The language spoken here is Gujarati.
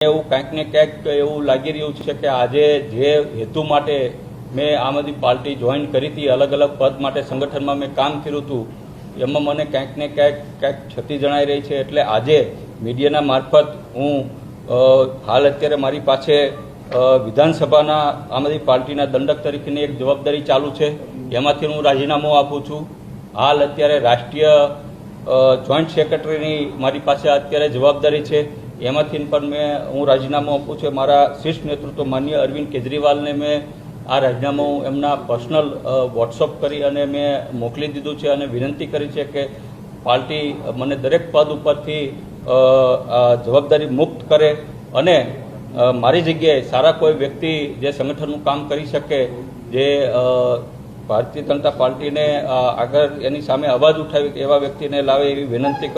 એવું કંઈક ને કંઈક એવું લાગી રહ્યું છે કે આજે જે હેતુ માટે મેં આમ આદમી પાર્ટી જોઈન કરી હતી, અલગ અલગ પદ માટે સંગઠનમાં મેં કામ કર્યું હતું, એમાં મને કંઈક ને કંઈક ક્ષતિ જણાઈ રહી છે. એટલે આજે મીડિયાના મારફત હું હાલ અત્યારે મારી પાસે વિધાનસભાના આમ આદમી પાર્ટીના દંડક તરીકેની એક જવાબદારી ચાલુ છે, એમાંથી હું રાજીનામું આપું છું. હાલ અત્યારે રાષ્ટ્રીય જોઈન્ટ સેક્રેટરીની મારી પાસે અત્યારે જવાબદારી છે, એમાંથી પણ હું રાજીનામું આપું છું. મારા શીર્ષ નેતૃત્વ માનનીય અરવિંદ કેજરીવાલને મેં આ રાજીનામું એમના પર્સનલ વોટ્સઅપ કરી અને મેં મોકલી દીધું છે અને વિનંતી કરી છે કે પાર્ટી મને દરેક પદ ઉપરથી જવાબદારી મુક્ત કરે અને મારી જગ્યાએ સારા કોઈ વ્યક્તિ જે સંગઠનનું કામ કરી શકે, જે ભારતીય જનતા પાર્ટીને આગળ એની સામે અવાજ ઉઠાવી એવા વ્યક્તિને લાવે એવી વિનંતી